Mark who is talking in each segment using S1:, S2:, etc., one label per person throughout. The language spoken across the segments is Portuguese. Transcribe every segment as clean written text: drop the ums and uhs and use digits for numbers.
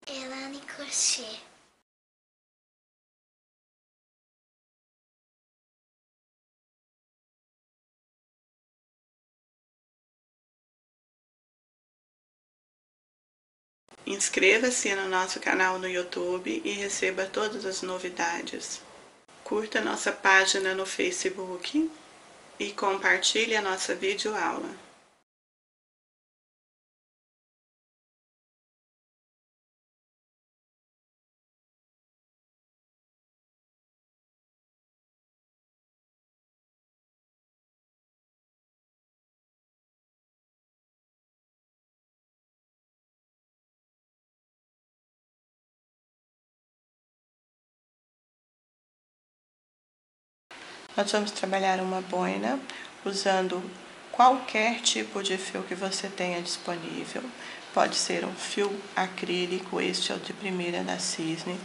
S1: Elane Crochê.
S2: Inscreva-se no nosso canal no YouTube e receba todas as novidades. Curta nossa página no Facebook e compartilhe a nossa videoaula. Nós vamos trabalhar uma boina usando qualquer tipo de fio que você tenha disponível. Pode ser um fio acrílico, este é o de primeira da Cisne.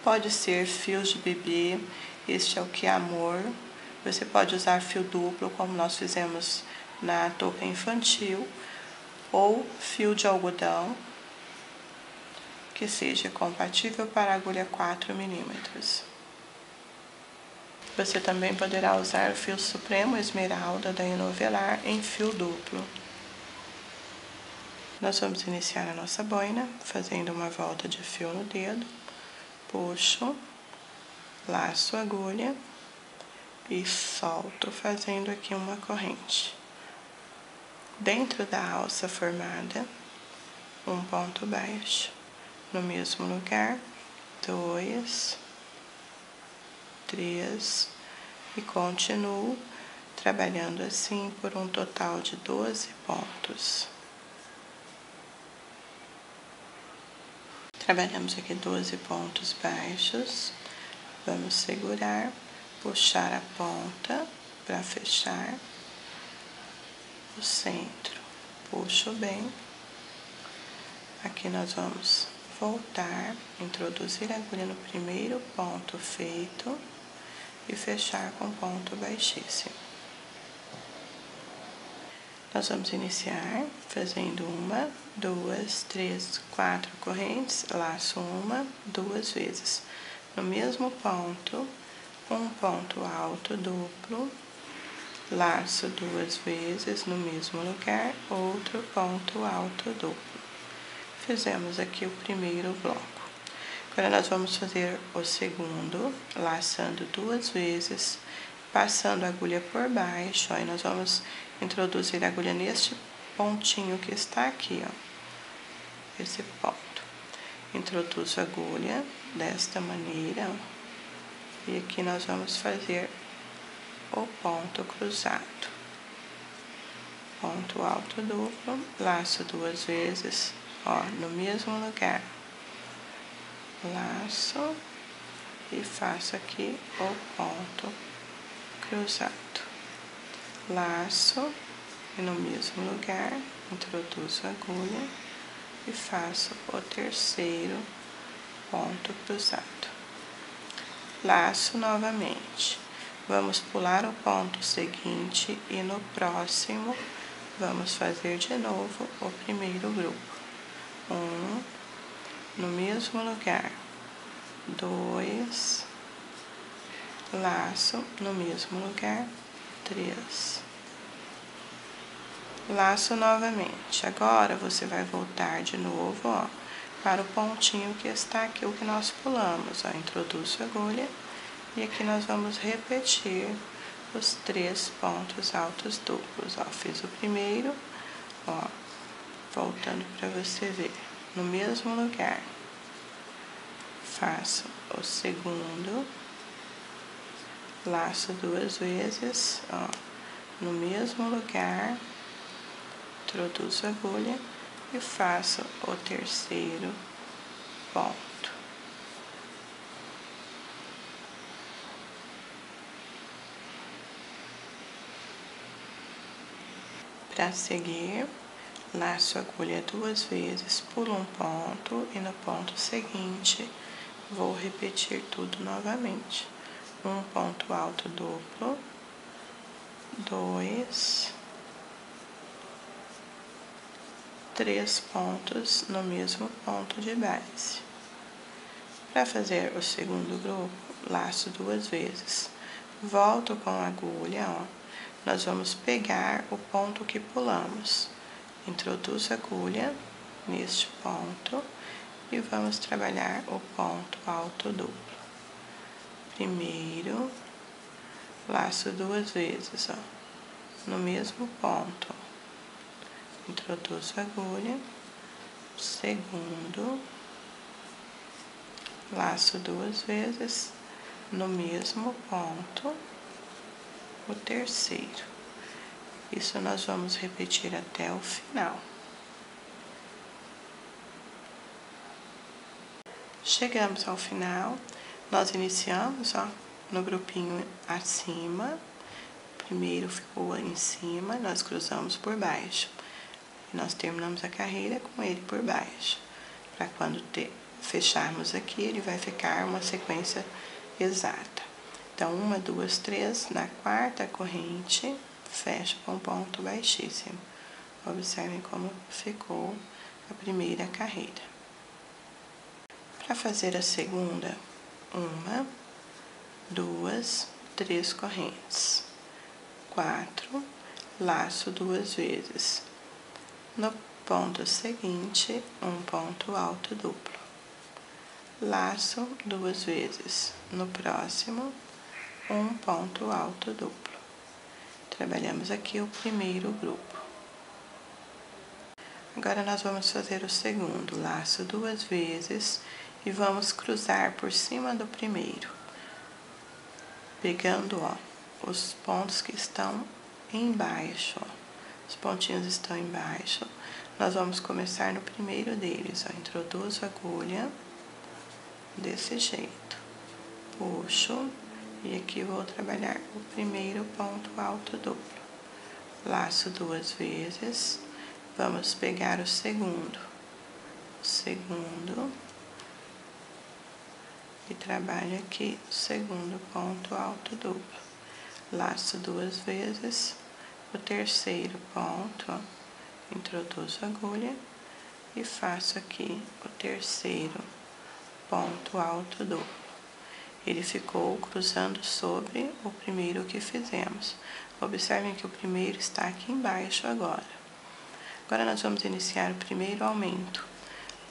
S2: Pode ser fios de bebê, este é o Que Amor. Você pode usar fio duplo, como nós fizemos na touca infantil, ou fio de algodão, que seja compatível para a agulha 4 milímetros. Você também poderá usar o fio Supremo Esmeralda da Inovelar em fio duplo. Nós vamos iniciar a nossa boina fazendo uma volta de fio no dedo, puxo, laço a agulha e solto, fazendo aqui uma corrente. Dentro da alça formada, um ponto baixo, no mesmo lugar, 2, 3 e continuo trabalhando assim por um total de 12 pontos. Trabalhamos aqui 12 pontos baixos, vamos segurar, puxar a ponta para fechar o centro, puxo bem, aqui nós vamos voltar, introduzir a agulha no primeiro ponto feito e fechar com ponto baixíssimo. Nós vamos iniciar fazendo 1, 2, 3, 4 correntes, laço 1, 2 vezes. No mesmo ponto, um ponto alto duplo, laço 2 vezes no mesmo lugar, outro ponto alto duplo. Fizemos aqui o primeiro bloco. Agora nós vamos fazer o segundo, laçando 2 vezes, passando a agulha por baixo, aí nós vamos introduzir a agulha neste pontinho que está aqui, ó, esse ponto. Introduzo a agulha desta maneira, ó, e aqui nós vamos fazer o ponto cruzado. Ponto alto duplo, laço 2 vezes, ó, no mesmo lugar. Laço e faço aqui o ponto cruzado. Laço e no mesmo lugar introduzo a agulha e faço o terceiro ponto cruzado. Laço novamente. Vamos pular o ponto seguinte e no próximo vamos fazer de novo o primeiro grupo. 1, no mesmo lugar. 2, laço no mesmo lugar. 3, laço novamente. Agora você vai voltar de novo, ó, para o pontinho que está aqui, o que nós pulamos, ó. Introduzo a agulha e aqui nós vamos repetir os 3 pontos altos duplos, ó. Fiz o primeiro, ó, voltando para você ver, no mesmo lugar. Faço o segundo, laço 2 vezes, ó, no mesmo lugar, introduzo a agulha e faço o terceiro ponto. Para seguir, laço a agulha 2 vezes, pulo um ponto e no ponto seguinte vou repetir tudo novamente. Um ponto alto duplo, 2, 3 pontos no mesmo ponto de base. Para fazer o segundo grupo, laço 2 vezes. Volto com a agulha, ó. Nós vamos pegar o ponto que pulamos. Introduzo a agulha neste ponto e vamos trabalhar o ponto alto duplo. Primeiro, laço 2 vezes, ó, no mesmo ponto. Introduzo a agulha. Segundo, laço 2 vezes no mesmo ponto. O terceiro. Isso nós vamos repetir até o final. Chegamos ao final, nós iniciamos, ó, no grupinho acima. Primeiro ficou em cima, nós cruzamos por baixo. E nós terminamos a carreira com ele por baixo. Para quando fecharmos aqui, ele vai ficar uma sequência exata. Então, 1, 2, 3, na quarta corrente, fecho com ponto baixíssimo. Observem como ficou a primeira carreira. Para fazer a segunda, 1, 2, 3 correntes. 4, laço 2 vezes. No ponto seguinte, um ponto alto duplo. Laço 2 vezes. No próximo, um ponto alto duplo. Trabalhamos aqui o primeiro grupo. Agora, nós vamos fazer o segundo, laço 2 vezes e vamos cruzar por cima do primeiro, pegando, ó, os pontos que estão embaixo, ó. Os pontinhos estão embaixo. Nós vamos começar no primeiro deles, ó. Introduzo a agulha desse jeito, puxo e aqui vou trabalhar o primeiro ponto alto duplo. Laço 2 vezes, vamos pegar o segundo e trabalho aqui o segundo ponto alto duplo. Laço 2 vezes, o terceiro ponto, ó, introduzo a agulha e faço aqui o terceiro ponto alto duplo. Ele ficou cruzando sobre o primeiro que fizemos. Observem que o primeiro está aqui embaixo agora. Agora, nós vamos iniciar o primeiro aumento.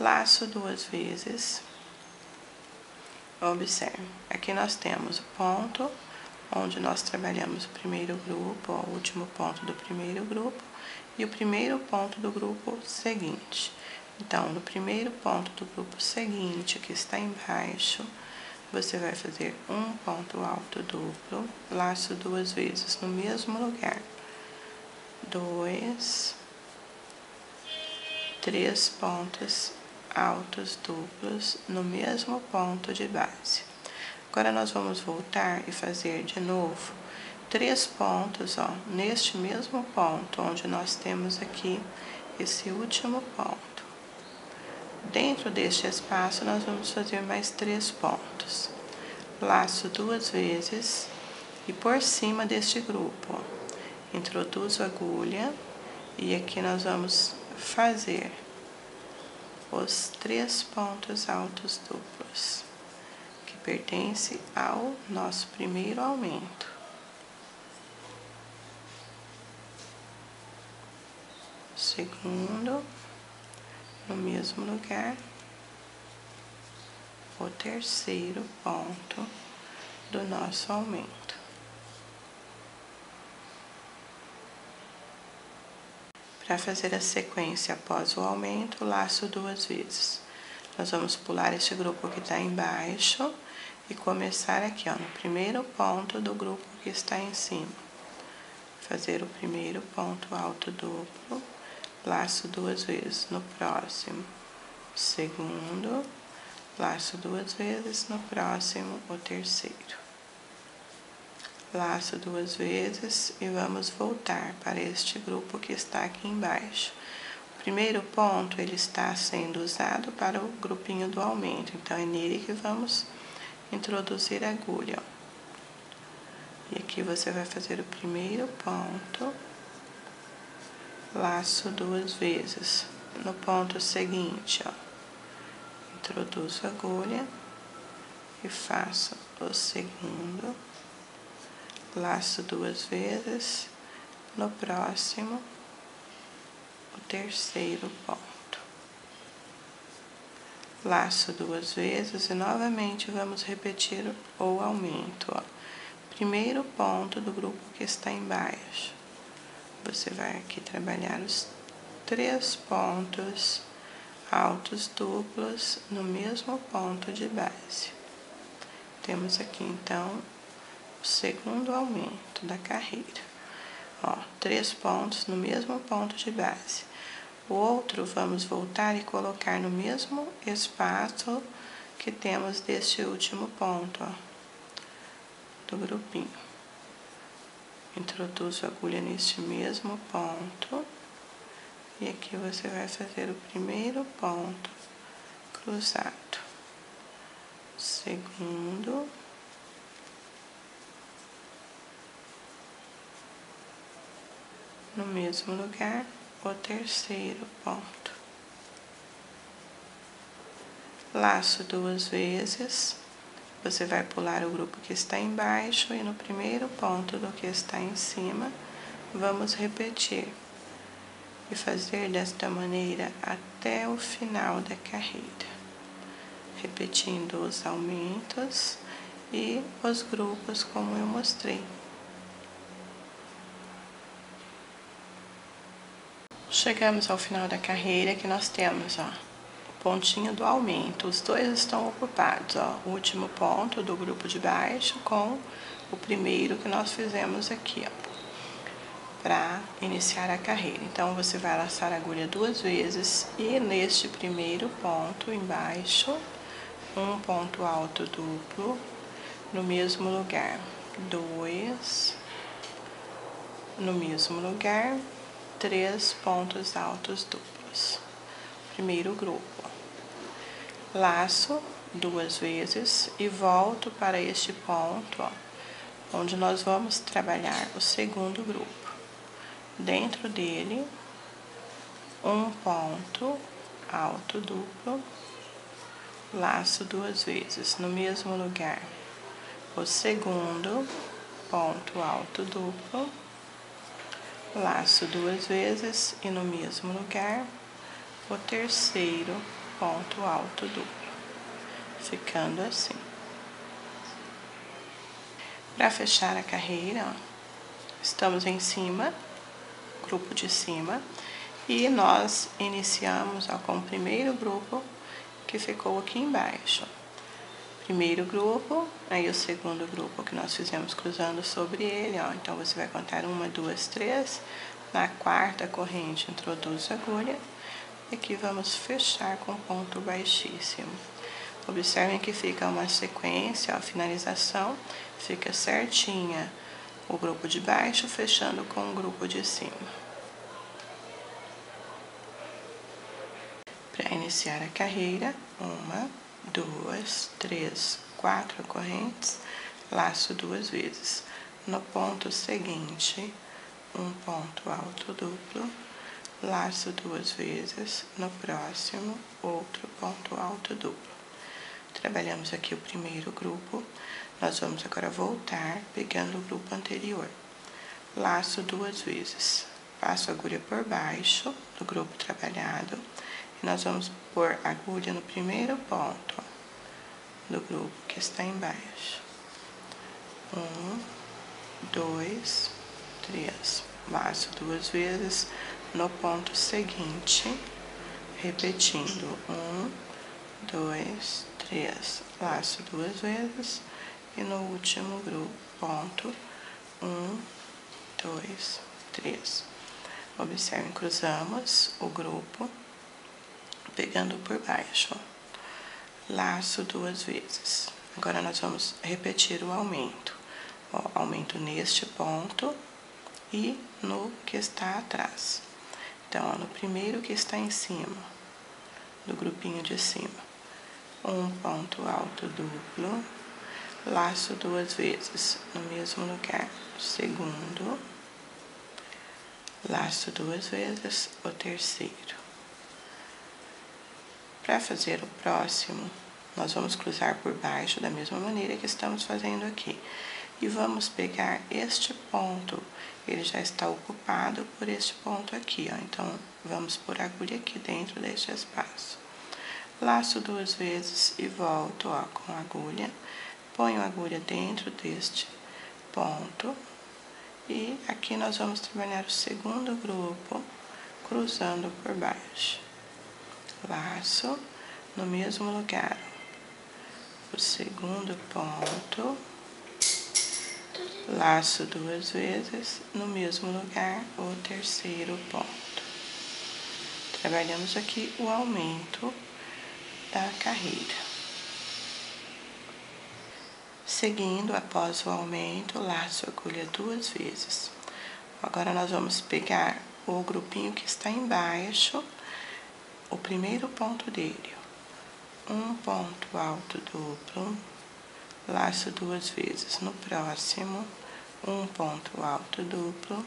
S2: Laço 2 vezes. Observe, aqui nós temos o ponto onde nós trabalhamos o primeiro grupo, ó, o último ponto do primeiro grupo, e o primeiro ponto do grupo seguinte. Então, no primeiro ponto do grupo seguinte, que está embaixo, você vai fazer um ponto alto duplo, laço 2 vezes no mesmo lugar. 2, 3 pontos altos duplos no mesmo ponto de base. Agora, nós vamos voltar e fazer de novo 3 pontos, ó, neste mesmo ponto, onde nós temos aqui esse último ponto. Dentro deste espaço, nós vamos fazer mais 3 pontos. Laço 2 vezes e por cima deste grupo, ó, introduzo a agulha e aqui nós vamos fazer os 3 pontos altos duplos, que pertence ao nosso primeiro aumento. Segundo, no mesmo lugar, o terceiro ponto do nosso aumento. Para fazer a sequência após o aumento, laço 2 vezes. Nós vamos pular este grupo que está embaixo e começar aqui, ó, no primeiro ponto do grupo que está em cima. Fazer o primeiro ponto alto duplo, laço 2 vezes no próximo. Segundo, laço 2 vezes no próximo, o terceiro. Laço 2 vezes e vamos voltar para este grupo que está aqui embaixo. O primeiro ponto, ele está sendo usado para o grupinho do aumento, então é nele que vamos introduzir a agulha, ó. E aqui você vai fazer o primeiro ponto, laço 2 vezes. No ponto seguinte, ó, introduzo a agulha e faço o segundo, laço 2 vezes, no próximo, o terceiro ponto. Laço 2 vezes e novamente vamos repetir o aumento, ó. Primeiro ponto do grupo que está embaixo. Você vai aqui trabalhar os 3 pontos altos duplos no mesmo ponto de base. Temos aqui, então, o segundo aumento da carreira. Ó, 3 pontos no mesmo ponto de base. O outro, vamos voltar e colocar no mesmo espaço que temos deste último ponto, ó, do grupinho. Introduzo a agulha neste mesmo ponto. E aqui você vai fazer o primeiro ponto cruzado. Segundo. No mesmo lugar, o terceiro ponto. Laço 2 vezes. Você vai pular o grupo que está embaixo e no primeiro ponto do que está em cima, vamos repetir. E fazer desta maneira até o final da carreira. Repetindo os aumentos e os grupos como eu mostrei. Chegamos ao final da carreira, que nós temos, ó, o pontinho do aumento. Os dois estão ocupados, ó, o último ponto do grupo de baixo com o primeiro que nós fizemos aqui, ó, para iniciar a carreira. Então, você vai laçar a agulha 2 vezes e neste primeiro ponto embaixo, um ponto alto duplo no mesmo lugar, 2, no mesmo lugar, 3 pontos altos duplos. Primeiro grupo. Laço 2 vezes e volto para este ponto, ó, onde nós vamos trabalhar o segundo grupo. Dentro dele, um ponto alto duplo, laço 2 vezes no mesmo lugar. O segundo ponto alto duplo, laço 2 vezes e no mesmo lugar, o terceiro ponto alto duplo, ficando assim. Para fechar a carreira, ó, estamos em cima, grupo de cima, e nós iniciamos, ó, com o primeiro grupo que ficou aqui embaixo. Primeiro grupo, aí o segundo grupo que nós fizemos cruzando sobre ele, ó. Então, você vai contar 1, 2, 3. Na quarta corrente, introduz a agulha. E aqui vamos fechar com ponto baixíssimo. Observem que fica uma sequência, ó, a finalização fica certinha. O grupo de baixo fechando com o grupo de cima. Para iniciar a carreira, 1, 2, 3, 4 correntes, laço 2 vezes. No ponto seguinte, um ponto alto duplo, laço 2 vezes. No próximo, outro ponto alto duplo. Trabalhamos aqui o primeiro grupo, nós vamos agora voltar pegando o grupo anterior. Laço 2 vezes, passo a agulha por baixo do grupo trabalhado. E nós vamos pôr a agulha no primeiro ponto, ó, do grupo que está embaixo. 1, 2, 3. Laço 2 vezes no ponto seguinte, repetindo. 1, 2, 3. Laço 2 vezes e no último grupo, ponto, 1, 2, 3. Observem, cruzamos o grupo, pegando por baixo, ó. Laço 2 vezes. Agora, nós vamos repetir o aumento. Ó, aumento neste ponto e no que está atrás. Então, ó, no primeiro que está em cima, do grupinho de cima, um ponto alto duplo, laço 2 vezes no mesmo lugar. Segundo, laço 2 vezes, o terceiro. Para fazer o próximo, nós vamos cruzar por baixo da mesma maneira que estamos fazendo aqui. E vamos pegar este ponto, ele já está ocupado por este ponto aqui, ó. Então, vamos pôr a agulha aqui dentro deste espaço. Laço 2 vezes e volto, ó, com a agulha. Ponho a agulha dentro deste ponto. E aqui nós vamos trabalhar o segundo grupo, cruzando por baixo. Laço no mesmo lugar. O segundo ponto, laço 2 vezes, no mesmo lugar, o terceiro ponto. Trabalhamos aqui o aumento da carreira. Seguindo, após o aumento, laço a agulha 2 vezes. Agora, nós vamos pegar o grupinho que está embaixo, o primeiro ponto dele. Um ponto alto duplo, laço 2 vezes no próximo, um ponto alto duplo,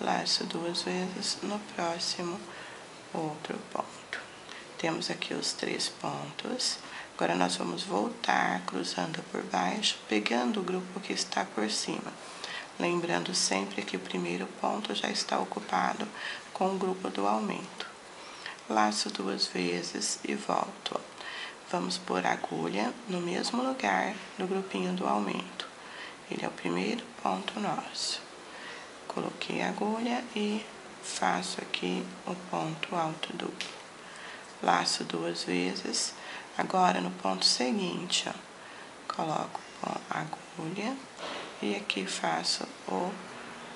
S2: laço 2 vezes no próximo, outro ponto. Temos aqui os 3 pontos. Agora, nós vamos voltar cruzando por baixo, pegando o grupo que está por cima. Lembrando sempre que o primeiro ponto já está ocupado com o grupo do aumento. Laço 2 vezes e volto. Vamos pôr a agulha no mesmo lugar do grupinho do aumento. Ele é o primeiro ponto nosso. Coloquei a agulha e faço aqui o ponto alto duplo. Laço 2 vezes. Agora, no ponto seguinte, ó, coloco a agulha e aqui faço o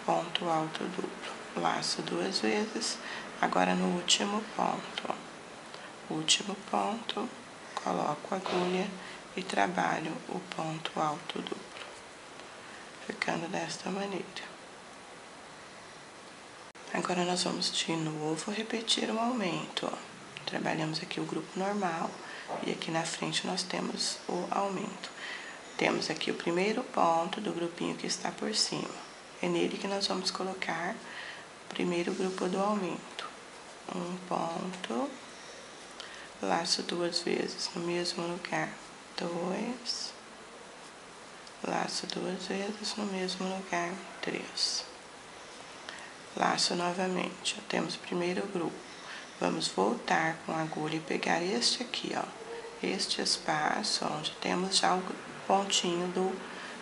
S2: ponto alto duplo. Laço 2 vezes. Agora, no último ponto, ó, último ponto, coloco a agulha e trabalho o ponto alto duplo, ficando desta maneira. Agora, nós vamos de novo repetir o aumento, ó. Trabalhamos aqui o grupo normal e aqui na frente nós temos o aumento. Temos aqui o primeiro ponto do grupinho que está por cima. É nele que nós vamos colocar o primeiro grupo do aumento. Um ponto, laço 2 vezes no mesmo lugar, 2, laço 2 vezes no mesmo lugar, 3. Laço novamente, ó, temos o primeiro grupo. Vamos voltar com a agulha e pegar este aqui, ó, este espaço onde temos já o pontinho do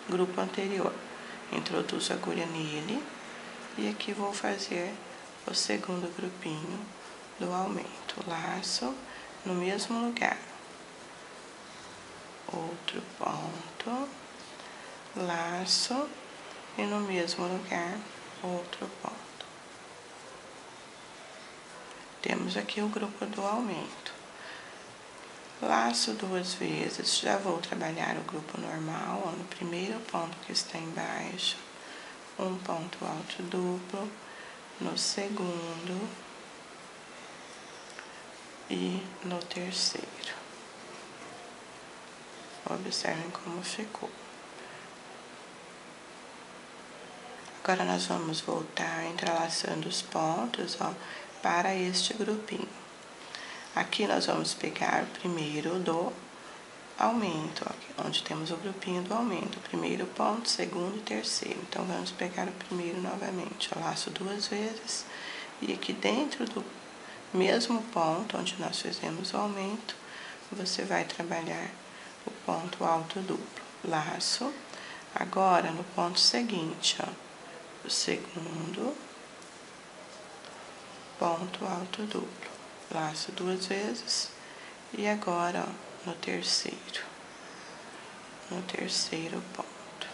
S2: grupo anterior. Introduzo a agulha nele e aqui vou fazer o segundo grupinho do aumento. Laço no mesmo lugar, outro ponto, laço e no mesmo lugar, outro ponto. Temos aqui o grupo do aumento. Laço 2 vezes, já vou trabalhar o grupo normal, ó, no primeiro ponto que está embaixo, um ponto alto duplo, no segundo e no terceiro. Observem como ficou. Agora, nós vamos voltar entrelaçando os pontos, ó, para este grupinho. Aqui nós vamos pegar o primeiro do aumento, ó, onde temos o grupinho do aumento, primeiro ponto, segundo e terceiro. Então, vamos pegar o primeiro novamente, ó, laço 2 vezes, e aqui dentro do mesmo ponto onde nós fizemos o aumento, você vai trabalhar o ponto alto duplo, laço. Agora, no ponto seguinte, ó, o segundo, ponto alto duplo, laço 2 vezes, e agora, ó, no terceiro ponto,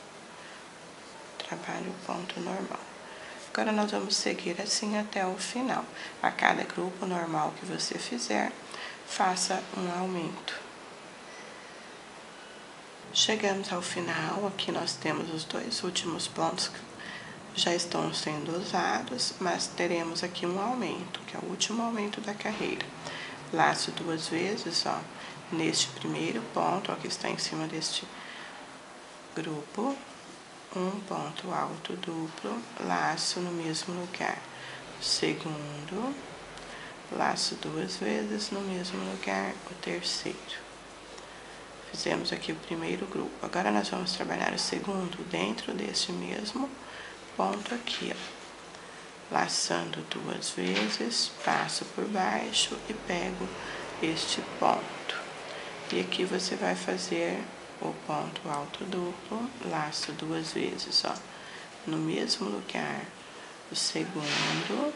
S2: trabalho o ponto normal. Agora, nós vamos seguir assim até o final. A cada grupo normal que você fizer, faça um aumento. Chegamos ao final, aqui nós temos os 2 últimos pontos que já estão sendo usados, mas teremos aqui um aumento, que é o último aumento da carreira. Laço 2 vezes, ó, neste primeiro ponto, ó, que está em cima deste grupo, um ponto alto duplo, laço no mesmo lugar. Segundo, laço 2 vezes no mesmo lugar, o terceiro. Fizemos aqui o primeiro grupo. Agora nós vamos trabalhar o segundo dentro deste mesmo ponto aqui, ó. Laçando 2 vezes, passo por baixo e pego este ponto. E aqui você vai fazer o ponto alto duplo, laço 2 vezes, ó. No mesmo lugar, o segundo,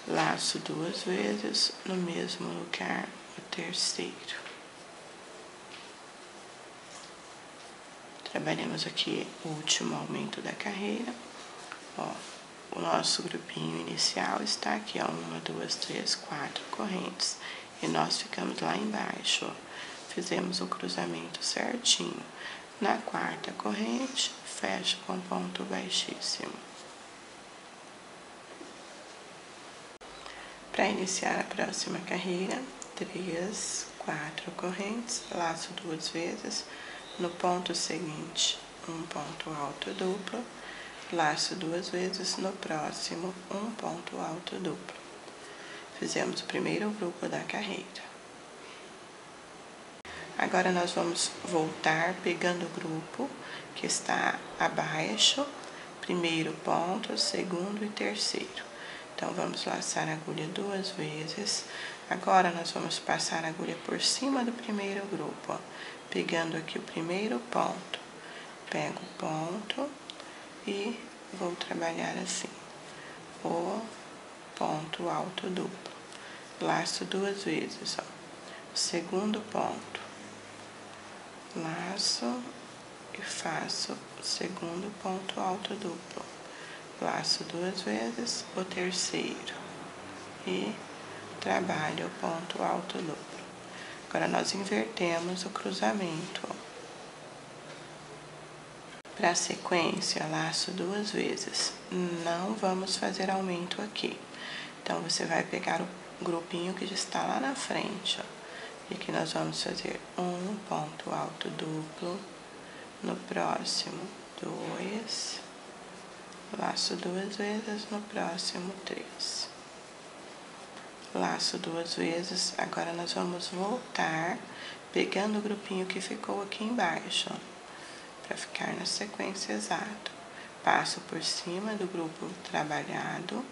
S2: laço 2 vezes, no mesmo lugar, o terceiro. Trabalhamos aqui o último aumento da carreira, ó. O nosso grupinho inicial está aqui, ó, 1, 2, 3, 4 correntes. E nós ficamos lá embaixo, ó. Fizemos o cruzamento certinho. Na quarta corrente, fecho com ponto baixíssimo. Para iniciar a próxima carreira, 3, 4 correntes, laço 2 vezes. No ponto seguinte, um ponto alto duplo, laço 2 vezes, no próximo, um ponto alto duplo. Fizemos o primeiro grupo da carreira. Agora nós vamos voltar pegando o grupo que está abaixo, primeiro ponto, segundo e terceiro. Então, vamos laçar a agulha 2 vezes. Agora, nós vamos passar a agulha por cima do primeiro grupo, ó, pegando aqui o primeiro ponto. Pego o ponto e vou trabalhar assim, o ponto alto duplo. Laço 2 vezes, ó, o segundo ponto. Laço e faço o segundo ponto alto duplo. Laço 2 vezes, o terceiro e trabalho o ponto alto duplo. Agora, nós invertemos o cruzamento. Para a sequência, laço 2 vezes. Não vamos fazer aumento aqui. Então, você vai pegar o grupinho que já está lá na frente, ó. E aqui nós vamos fazer um ponto alto duplo. No próximo, 2. Laço 2 vezes, no próximo 3. Laço 2 vezes, agora nós vamos voltar, pegando o grupinho que ficou aqui embaixo, para ficar na sequência exata. Passo por cima do grupo trabalhado,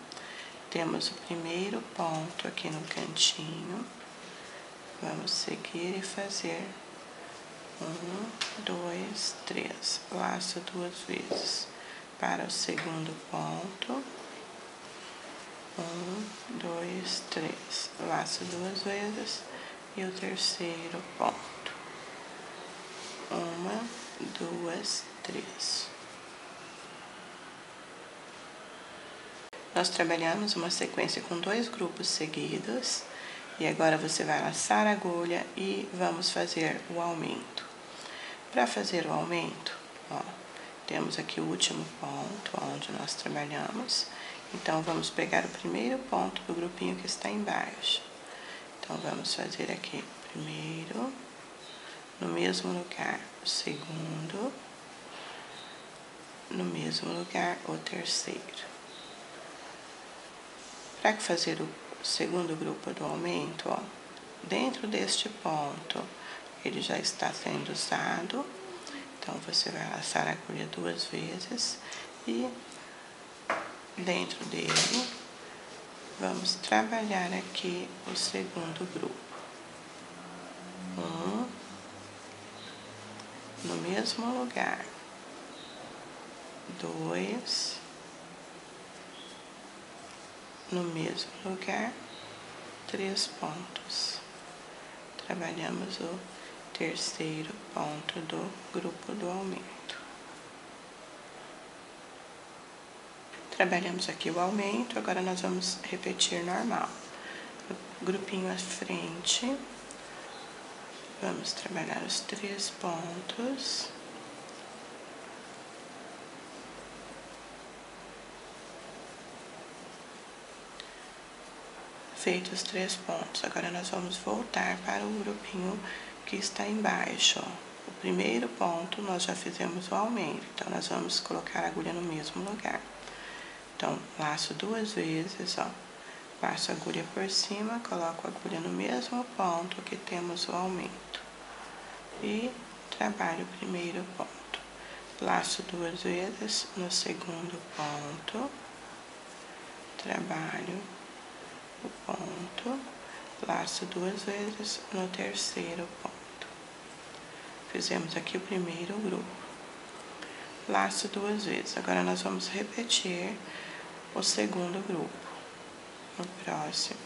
S2: temos o primeiro ponto aqui no cantinho, vamos seguir e fazer 1, 2, 3, laço 2 vezes. Para o segundo ponto, 1, 2, 3, laço 2 vezes e o terceiro ponto, 1, 2, 3. Nós trabalhamos uma sequência com 2 grupos seguidos e agora você vai laçar a agulha e vamos fazer o aumento. Para fazer o aumento, ó, temos aqui o último ponto onde nós trabalhamos. Então, vamos pegar o primeiro ponto do grupinho que está embaixo. Então, vamos fazer aqui o primeiro, no mesmo lugar, o segundo, no mesmo lugar, o terceiro. Para fazer o segundo grupo do aumento, ó, dentro deste ponto, ele já está sendo usado. Então, você vai laçar a agulha 2 vezes e dentro dele, vamos trabalhar aqui o segundo grupo. 1, no mesmo lugar. 2, no mesmo lugar. 3 pontos. Trabalhamos o terceiro ponto do grupo do aumento. Trabalhamos aqui o aumento, agora nós vamos repetir normal. Grupinho à frente, vamos trabalhar os 3 pontos. Feitos os 3 pontos, agora nós vamos voltar para o grupinho que está embaixo, ó. O primeiro ponto nós já fizemos o aumento, então nós vamos colocar a agulha no mesmo lugar. Então, laço 2 vezes, ó, passo a agulha por cima, coloco a agulha no mesmo ponto que temos o aumento. e trabalho o primeiro ponto. Laço 2 vezes no segundo ponto, trabalho o ponto, laço 2 vezes no terceiro ponto. Fizemos aqui o primeiro grupo. Laço 2 vezes. Agora nós vamos repetir o segundo grupo. No próximo,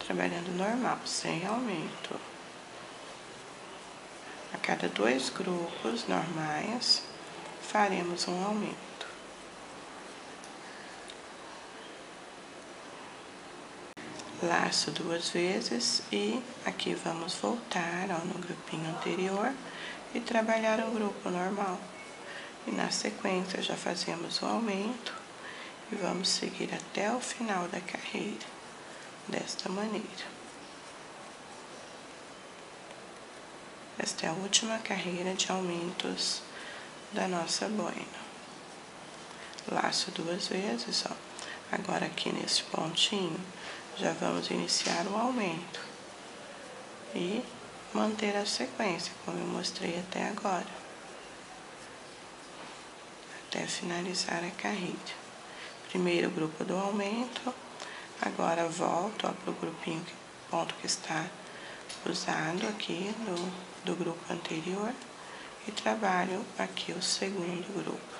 S2: trabalhando normal, sem aumento. A cada 2 grupos normais, faremos um aumento. Laço 2 vezes e aqui vamos voltar ó, no grupinho anterior e trabalhar o grupo normal. E na sequência já fazemos o aumento e vamos seguir até o final da carreira, desta maneira. Esta é a última carreira de aumentos da nossa boina. Laço 2 vezes, ó. Agora aqui nesse pontinho, já vamos iniciar o aumento e manter a sequência, como eu mostrei até agora, até finalizar a carreira. Primeiro grupo do aumento, agora volto para o grupinho, ponto que está usado aqui do grupo anterior e trabalho aqui o segundo grupo.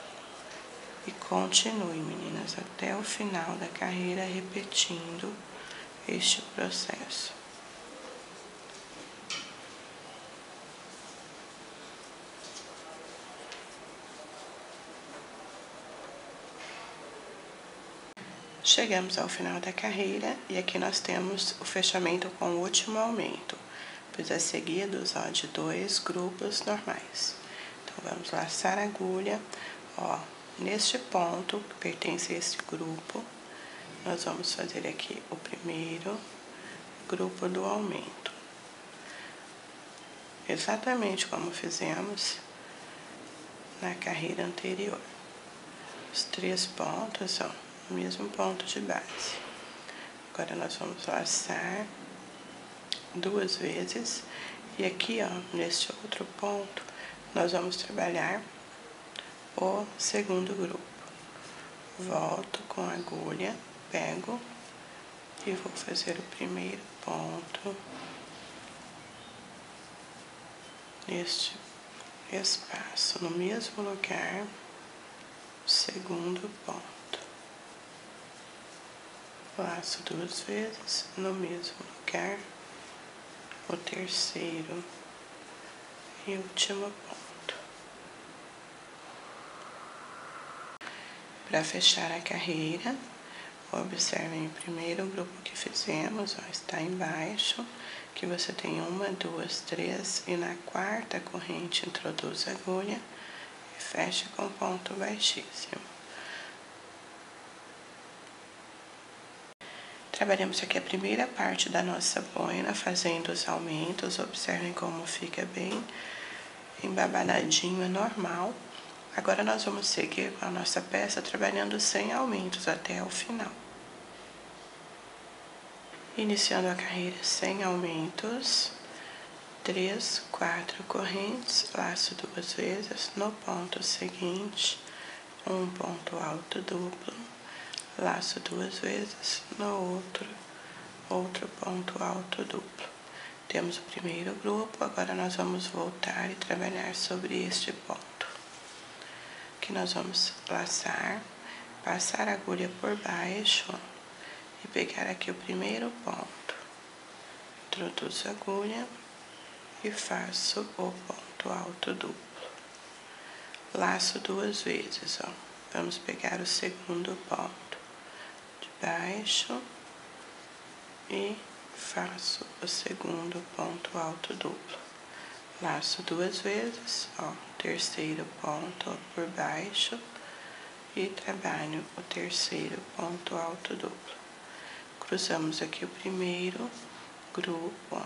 S2: E continue, meninas, até o final da carreira, repetindo este processo. Chegamos ao final da carreira e aqui nós temos o fechamento com o último aumento, pois é seguidos ó, de 2 grupos normais. Então, vamos laçar a agulha, ó, neste ponto que pertence a esse grupo, nós vamos fazer aqui o primeiro grupo do aumento. Exatamente como fizemos na carreira anterior. Os 3 pontos, ó, o mesmo ponto de base. Agora nós vamos laçar 2 vezes e aqui, ó, neste outro ponto, nós vamos trabalhar o segundo grupo. Volto com a agulha, pego e vou fazer o primeiro ponto neste espaço, no mesmo lugar, o segundo ponto. Laço 2 vezes no mesmo lugar, o terceiro e último ponto. Para fechar a carreira, observem o primeiro grupo que fizemos, ó, está embaixo, que você tem 1, 2, 3 e na quarta corrente introduz a agulha e fecha com ponto baixíssimo. Trabalhamos aqui a primeira parte da nossa boina, fazendo os aumentos. Observem como fica bem embabadinho, é normal. Agora nós vamos seguir com a nossa peça trabalhando sem aumentos até o final. Iniciando a carreira sem aumentos, 3, 4 correntes, laço 2 vezes, no ponto seguinte, um ponto alto duplo, laço 2 vezes, no outro ponto alto duplo. Temos o primeiro grupo, agora nós vamos voltar e trabalhar sobre este ponto. Aqui nós vamos laçar, passar a agulha por baixo e pegar aqui o primeiro ponto. Introduzo a agulha e faço o ponto alto duplo. Laço 2 vezes, ó. Vamos pegar o segundo ponto de baixo e faço o segundo ponto alto duplo. Laço 2 vezes, ó, terceiro ponto por baixo e trabalho o terceiro ponto alto duplo. Cruzamos aqui o primeiro grupo, ó,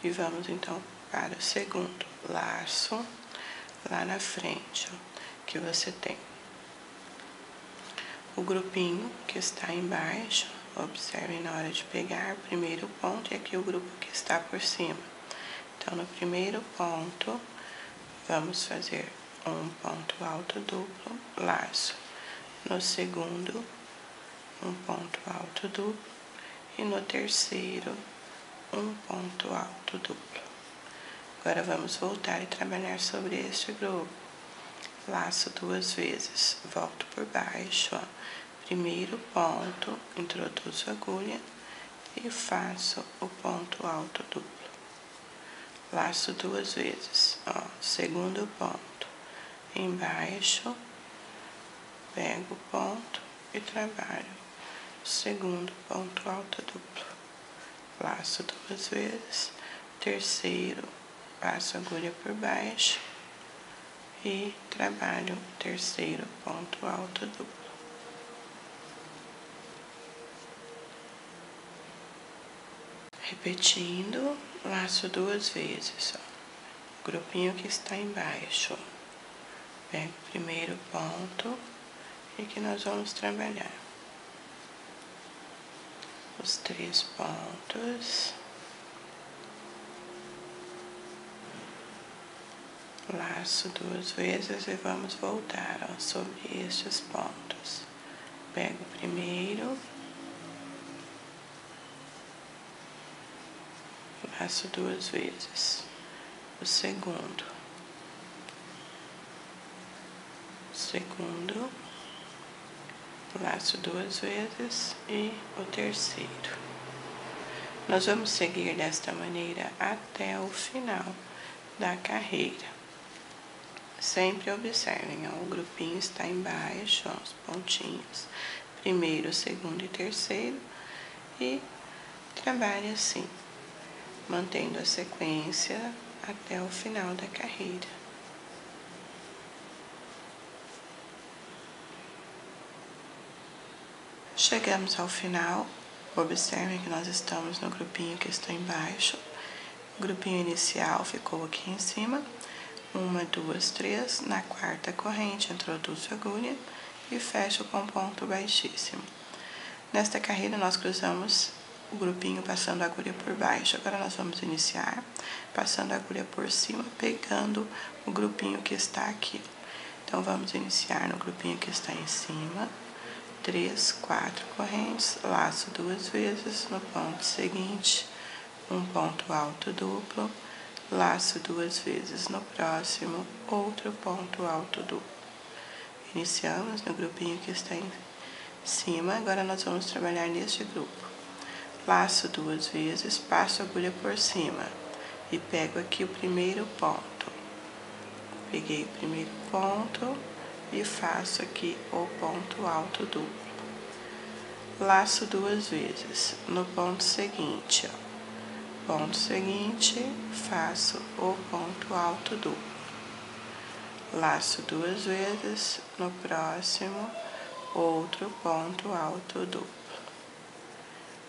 S2: e vamos então para o segundo laço lá na frente, ó, que você tem o grupinho que está embaixo. Observem na hora de pegar o primeiro ponto e aqui o grupo que está por cima. Então, no primeiro ponto, vamos fazer um ponto alto duplo, laço. No segundo, um ponto alto duplo. E no terceiro, um ponto alto duplo. Agora, vamos voltar e trabalhar sobre este grupo. Laço 2 vezes, volto por baixo, ó. Primeiro ponto, introduzo a agulha e faço o ponto alto duplo. Laço 2 vezes, ó. Segundo ponto, embaixo, pego o ponto e trabalho o segundo ponto alto duplo. Laço 2 vezes, terceiro, passo a agulha por baixo e trabalho o terceiro ponto alto duplo. Repetindo, laço 2 vezes, ó. Grupinho que está embaixo, pego o primeiro ponto e que nós vamos trabalhar os 3 pontos. Laço 2 vezes e vamos voltar, ó, sobre estes pontos. Pego o primeiro, laço 2 vezes, o segundo, laço 2 vezes e o terceiro. Nós vamos seguir desta maneira até o final da carreira. Sempre observem, ó, o grupinho está embaixo, ó, os pontinhos, primeiro, segundo e terceiro, e trabalhe assim, mantendo a sequência até o final da carreira. Chegamos ao final, observem que nós estamos no grupinho que está embaixo. O grupinho inicial ficou aqui em cima. 1, 2, 3, na quarta corrente, introduzo a agulha e fecho com ponto baixíssimo. Nesta carreira, nós cruzamos o grupinho passando a agulha por baixo. Agora, nós vamos iniciar passando a agulha por cima, pegando o grupinho que está aqui. Então, vamos iniciar no grupinho que está em cima. 3, 4 correntes, laço 2 vezes, no ponto seguinte, um ponto alto duplo, laço 2 vezes no próximo, outro ponto alto duplo. Iniciamos no grupinho que está em cima, agora nós vamos trabalhar neste grupo. Laço 2 vezes, passo a agulha por cima e pego aqui o primeiro ponto. Peguei o primeiro ponto e faço aqui o ponto alto duplo. Laço 2 vezes, no ponto seguinte, ó. Ponto seguinte, faço o ponto alto duplo. Laço 2 vezes, no próximo, outro ponto alto duplo.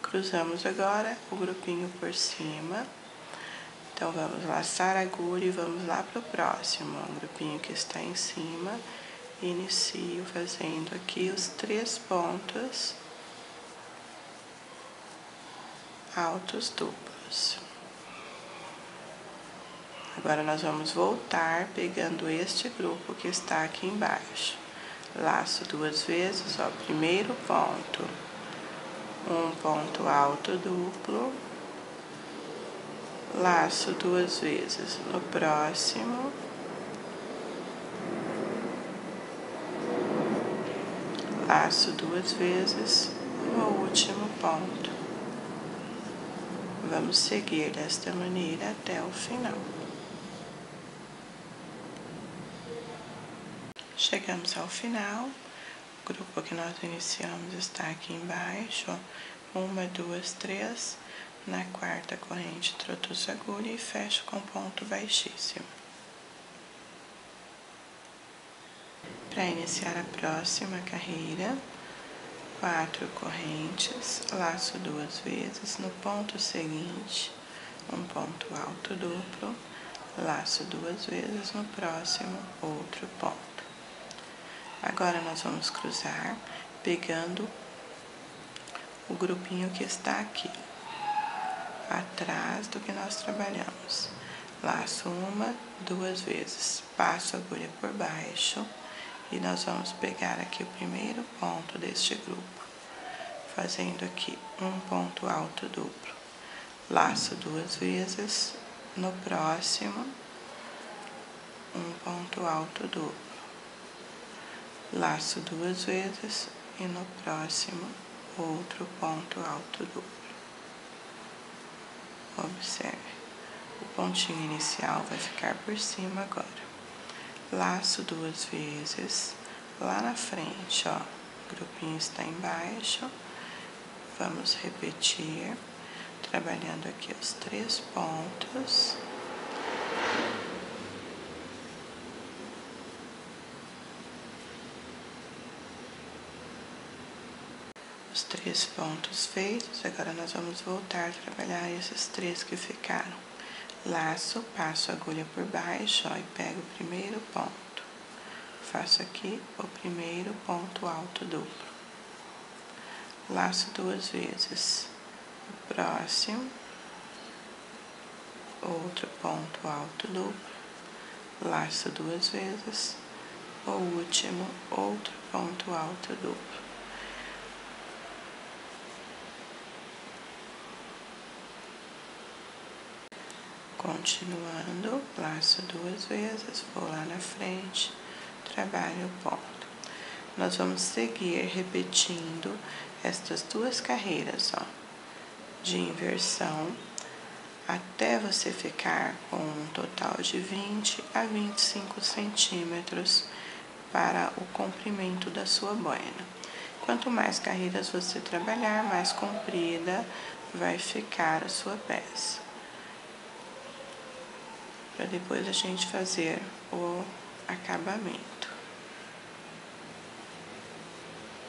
S2: Cruzamos agora o grupinho por cima. Então, vamos laçar a agulha e vamos lá para o próximo. O grupinho que está em cima, inicio fazendo aqui os 3 pontos altos duplos. Agora, nós vamos voltar pegando este grupo que está aqui embaixo. Laço 2 vezes, ó, primeiro ponto, um ponto alto duplo, laço 2 vezes no próximo, laço 2 vezes no último ponto. Vamos seguir desta maneira até o final. Chegamos ao final, o grupo que nós iniciamos está aqui embaixo, ó. 1, 2, 3, na quarta corrente introduzo a agulha e fecho com ponto baixíssimo. Para iniciar a próxima carreira, 4 correntes, laço 2 vezes, no ponto seguinte, um ponto alto duplo, laço 2 vezes, no próximo, outro ponto. Agora, nós vamos cruzar, pegando o grupinho que está aqui, atrás do que nós trabalhamos. laço uma, duas vezes, passo a agulha por baixo e nós vamos pegar aqui o primeiro ponto deste grupo, fazendo aqui um ponto alto duplo, laço duas vezes, no próximo, um ponto alto duplo, laço duas vezes e no próximo, outro ponto alto duplo. Observe. O pontinho inicial vai ficar por cima agora. Laço duas vezes, lá na frente, ó, o grupinho está embaixo. Vamos repetir, trabalhando aqui os 3 pontos. Os 3 pontos feitos, agora nós vamos voltar a trabalhar esses 3 que ficaram. Laço, passo a agulha por baixo, ó, e pego o primeiro ponto. Faço aqui o primeiro ponto alto duplo. Laço duas vezes. O próximo, outro ponto alto duplo. Laço duas vezes. O último, outro ponto alto duplo. Continuando, laço duas vezes, vou lá na frente, trabalho o ponto. Nós vamos seguir repetindo estas 2 carreiras, ó, de inversão, até você ficar com um total de 20 a 25 centímetros para o comprimento da sua boina. Quanto mais carreiras você trabalhar, mais comprida vai ficar a sua peça. Para depois a gente fazer o acabamento.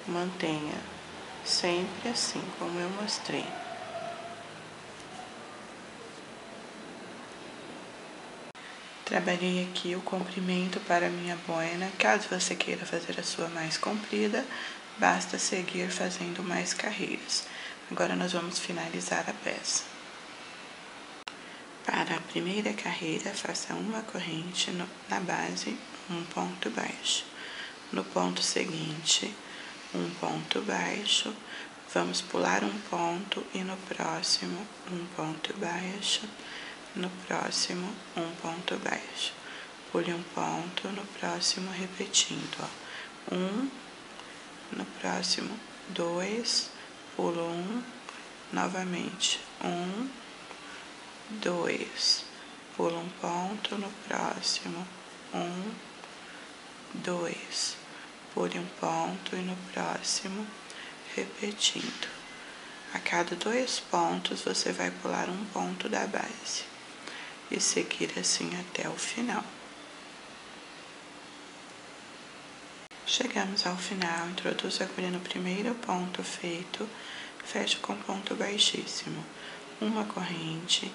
S2: Mantenha sempre assim, como eu mostrei. Trabalhei aqui o comprimento para a minha boina. Caso você queira fazer a sua mais comprida, basta seguir fazendo mais carreiras. Agora nós vamos finalizar a peça. Para a primeira carreira, faça uma corrente na base, um ponto baixo. No ponto seguinte, um ponto baixo, vamos pular um ponto e no próximo, um ponto baixo, no próximo, um ponto baixo. Pule um ponto, no próximo, repetindo, ó. No próximo, 2, pulo um, novamente, 2, pulo um ponto, no próximo, 2, pule um ponto e no próximo, repetindo. A cada 2 pontos, você vai pular um ponto da base e seguir assim até o final. Chegamos ao final, introduzo a agulha no primeiro ponto feito, fecho com ponto baixíssimo, uma corrente.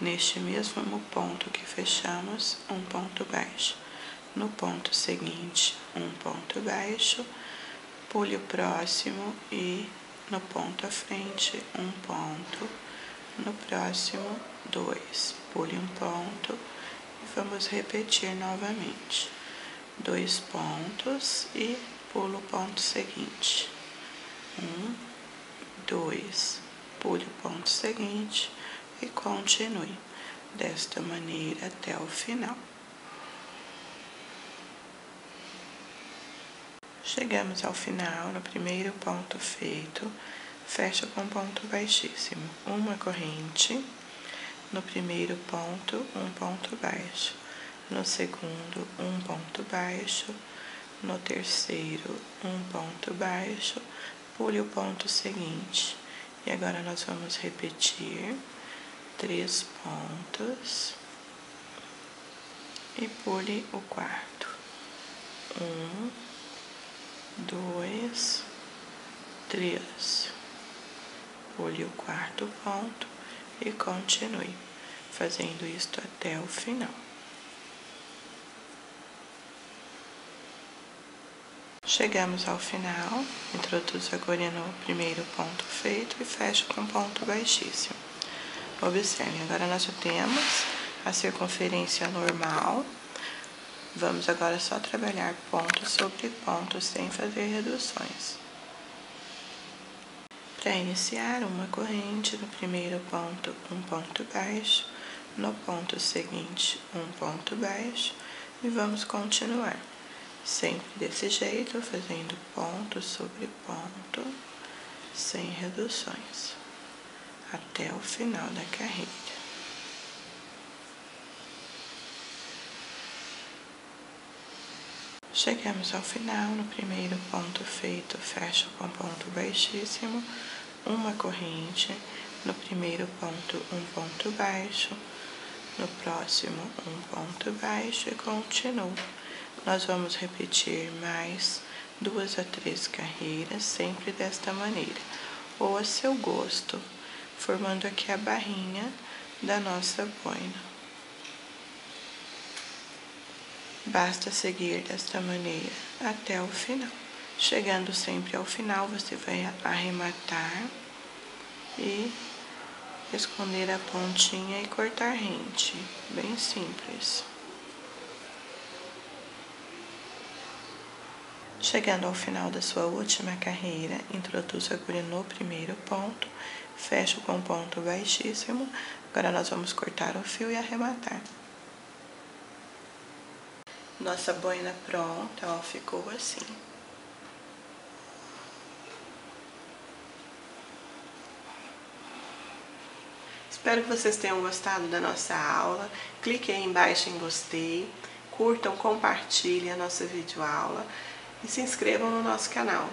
S2: Neste mesmo ponto que fechamos, um ponto baixo. No ponto seguinte, um ponto baixo, pule o próximo e no ponto à frente, um ponto. No próximo, 2, pule um ponto e vamos repetir novamente. 2 pontos e pulo o ponto seguinte. 2, pule o ponto seguinte e continue desta maneira até o final. Chegamos ao final, no primeiro ponto feito, fecha com ponto baixíssimo, uma corrente, no primeiro ponto, um ponto baixo, no segundo, um ponto baixo, no terceiro, um ponto baixo, pule o ponto seguinte. E agora nós vamos repetir 3 pontos e pule o quarto. 2, 3. Pule o quarto ponto e continue fazendo isto até o final. Chegamos ao final, introduzo a agulha no primeiro ponto feito e fecho com ponto baixíssimo. Observe, agora nós já temos a circunferência normal. Vamos agora só trabalhar ponto sobre ponto, sem fazer reduções. Para iniciar uma corrente, no primeiro ponto, um ponto baixo, no ponto seguinte, um ponto baixo, e vamos continuar. Sempre desse jeito, fazendo ponto sobre ponto, sem reduções, até o final da carreira. Chegamos ao final, no primeiro ponto feito, fecho com ponto baixíssimo, uma corrente, no primeiro ponto, um ponto baixo, no próximo, um ponto baixo e continuo. Nós vamos repetir mais 2 a 3 carreiras, sempre desta maneira, ou a seu gosto, formando aqui a barrinha da nossa boina. Basta seguir desta maneira até o final. Chegando sempre ao final, você vai arrematar e esconder a pontinha e cortar rente. Bem simples. Chegando ao final da sua última carreira, introduz a agulha no primeiro ponto, fecho com ponto baixíssimo. Agora nós vamos cortar o fio e arrematar. Nossa boina pronta, ó, ficou assim. Espero que vocês tenham gostado da nossa aula. Clique aí embaixo em gostei, curtam, compartilhem a nossa videoaula e se inscrevam no nosso canal.